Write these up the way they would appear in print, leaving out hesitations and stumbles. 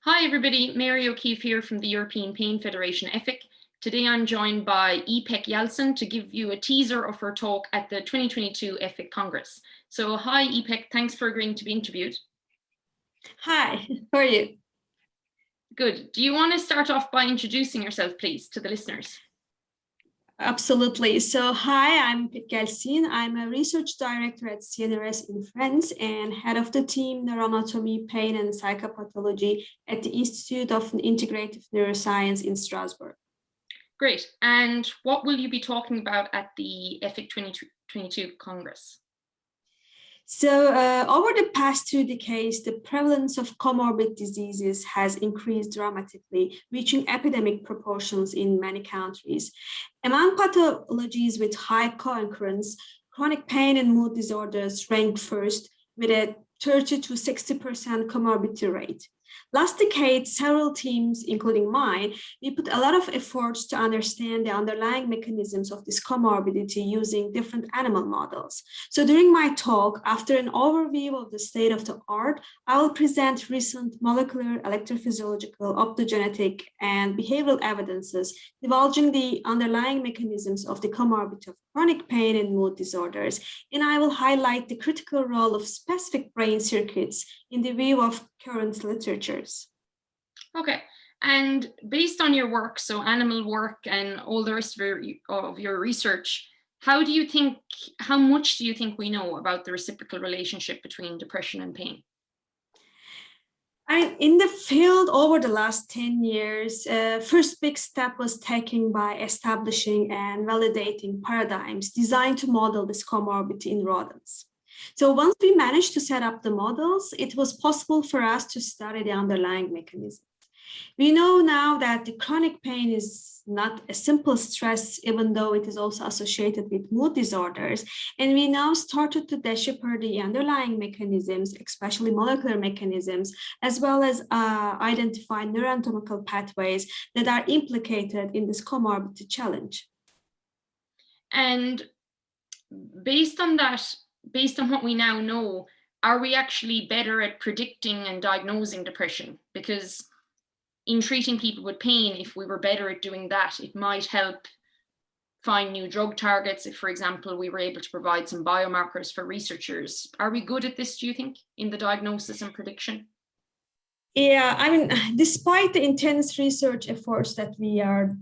Hi everybody, Mary O'Keefe here from the European Pain Federation Ipek. Today I'm joined by Ipek Yalcin to give you a teaser of her talk at the 2022 Ipek Congress. So hi Ipek, thanks for agreeing to be interviewed. Hi, how are you? Good. Do you want to start off by introducing yourself, please, to the listeners? Absolutely. So, hi, I'm Ipek Yalcin. I'm a research director at CNRS in France and head of the team Neuroanatomy, Pain and Psychopathology at the Institute of Integrative Neuroscience in Strasbourg. Great. And what will you be talking about at the Ipek 2022 Congress? So over the past 2 decades, the prevalence of comorbid diseases has increased dramatically, reaching epidemic proportions in many countries. Among pathologies with high co-occurrence, chronic pain and mood disorders rank first with a 30 to 60% comorbidity rate. Last decade, several teams, including mine, we put a lot of efforts to understand the underlying mechanisms of this comorbidity using different animal models. So during my talk, after an overview of the state of the art, I will present recent molecular, electrophysiological, optogenetic, and behavioral evidences divulging the underlying mechanisms of the comorbidity of chronic pain and mood disorders, and I will highlight the critical role of specific brain circuits in the view of current literatures. Okay, and based on your work, so animal work and all the rest of your research, how much do you think we know about the reciprocal relationship between depression and pain? In the field over the last 10 years, first big step was taken by establishing and validating paradigms designed to model this comorbidity in rodents. So once we managed to set up the models, it was possible for us to study the underlying mechanisms. We know now that the chronic pain is not a simple stress, even though it is also associated with mood disorders. And we now started to decipher the underlying mechanisms, especially molecular mechanisms, as well as identify neuroanatomical pathways that are implicated in this comorbidity challenge. And based on what we now know, are we actually better at predicting and diagnosing depression? Because in treating people with pain, if we were better at doing that, it might help find new drug targets. If, for example, we were able to provide some biomarkers for researchers. Are we good at this, do you think, in the diagnosis and prediction? Yeah, despite the intense research efforts that we are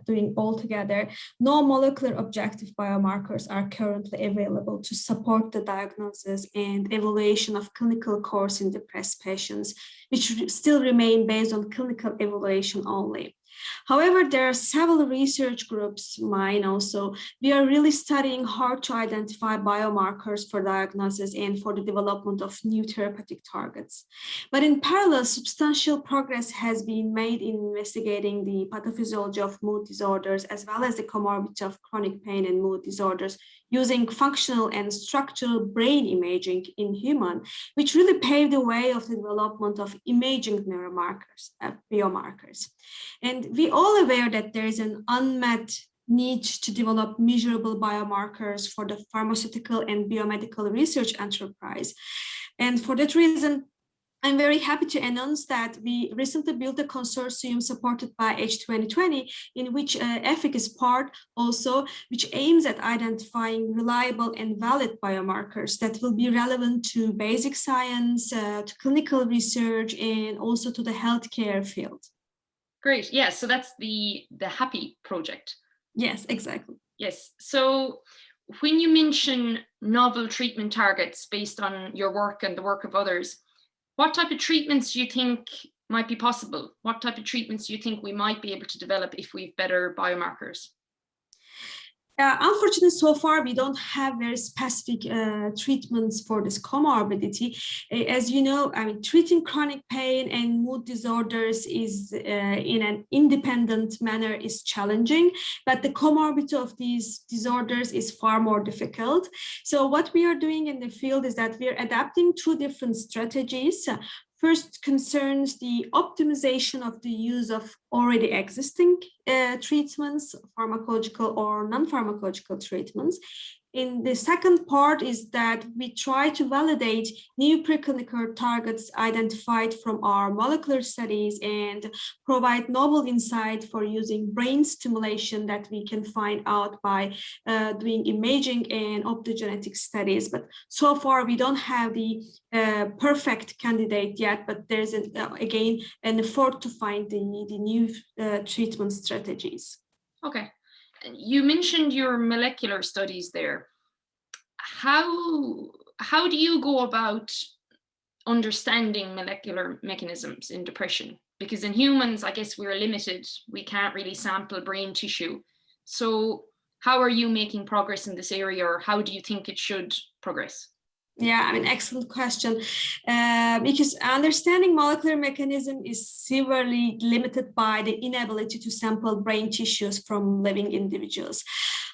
doing all together, no molecular objective biomarkers are currently available to support the diagnosis and evaluation of clinical course in depressed patients, which still remain based on clinical evaluation only. However, there are several research groups, mine also, we are really studying how to identify biomarkers for diagnosis and for the development of new therapeutic targets. But in parallel, substantial progress has been made in investigating the pathophysiology of mood disorders as well as the comorbidity of chronic pain and mood disorders using functional and structural brain imaging in human, which really paved the way of the development of imaging neuromarkers, biomarkers. And we all aware that there is an unmet need to develop measurable biomarkers for the pharmaceutical and biomedical research enterprise. And for that reason, I'm very happy to announce that we recently built a consortium supported by H2020, in which Ipek is part also, which aims at identifying reliable and valid biomarkers that will be relevant to basic science, to clinical research, and also to the healthcare field. Great. Yes. So that's the HAPPY project. Yes, exactly. Yes. So when you mention novel treatment targets based on your work and the work of others, what type of treatments do you think might be possible? What type of treatments do you think we might be able to develop if we have better biomarkers? Unfortunately, so far, we don't have very specific treatments for this comorbidity. As you know, treating chronic pain and mood disorders is in an independent manner is challenging, but the comorbidity of these disorders is far more difficult. So what we are doing in the field is that we are adapting two different strategies. First concerns the optimization of the use of already existing treatments, pharmacological or non-pharmacological treatments. In the second part is that we try to validate new preclinical targets identified from our molecular studies and provide novel insight for using brain stimulation that we can find out by doing imaging and optogenetic studies. But so far we don't have the perfect candidate yet, but there's again an effort to find the new treatment strategies. Okay. You mentioned your molecular studies there. How do you go about understanding molecular mechanisms in depression? Because in humans, I guess we're limited. We can't really sample brain tissue. So how are you making progress in this area, or how do you think it should progress? Yeah, I mean, excellent question. Because understanding molecular mechanism is severely limited by the inability to sample brain tissues from living individuals.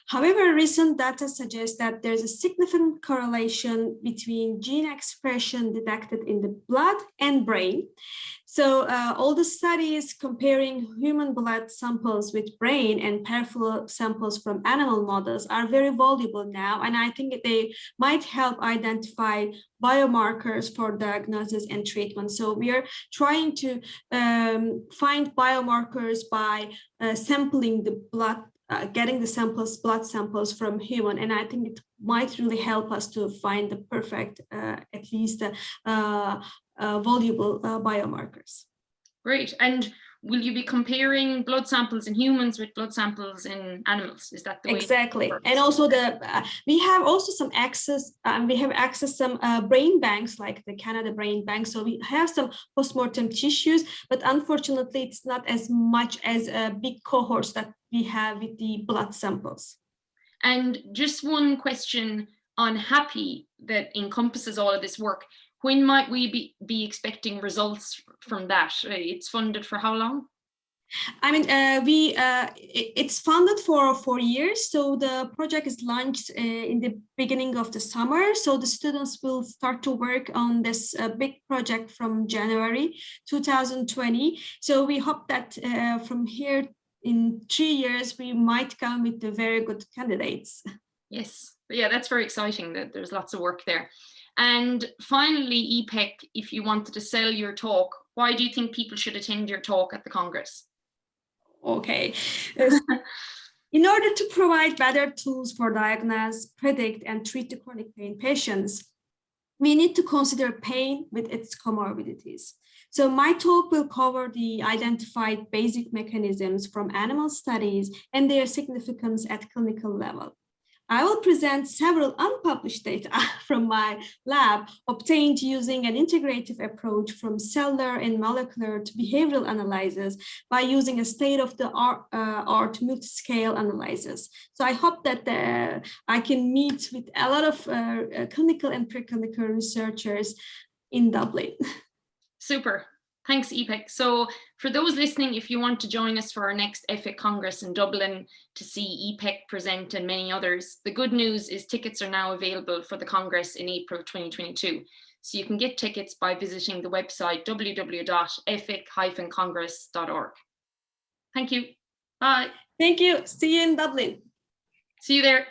However, recent data suggests that there's a significant correlation between gene expression detected in the blood and brain. So all the studies comparing human blood samples with brain and peripheral samples from animal models are very valuable now. And I think they might help identify biomarkers for diagnosis and treatment. So we are trying to find biomarkers by sampling the blood, getting the blood samples from human. And I think it might really help us to find the perfect, at least valuable biomarkers. Great. And will you be comparing blood samples in humans with blood samples in animals? Is that the way? Exactly. And also we have also some access. We have access some brain banks like the Canada Brain Bank. So we have some postmortem tissues, but unfortunately, it's not as much as big cohorts that we have with the blood samples. And just one question on HAPPY that encompasses all of this work. When might we be expecting results from that? It's funded for how long? I mean, it's funded for 4 years. So the project is launched in the beginning of the summer. So the students will start to work on this big project from January 2020. So we hope that from here in 3 years, we might come with the very good candidates. Yes, yeah, that's very exciting that there's lots of work there. And finally, Ipek, if you wanted to sell your talk, why do you think people should attend your talk at the Congress? Okay. In order to provide better tools for diagnose, predict, and treat the chronic pain patients, we need to consider pain with its comorbidities. So my talk will cover the identified basic mechanisms from animal studies and their significance at clinical level. I will present several unpublished data from my lab obtained using an integrative approach from cellular and molecular to behavioral analysis by using a state-of-the-art multi-scale analysis. So I hope that I can meet with a lot of clinical and preclinical researchers in Dublin. Super. Thanks, Ipek. So for those listening, if you want to join us for our next EFIC Congress in Dublin to see Ipek present and many others, the good news is tickets are now available for the Congress in April 2022. So you can get tickets by visiting the website www.efic-congress.org. Thank you. Bye. Thank you. See you in Dublin. See you there.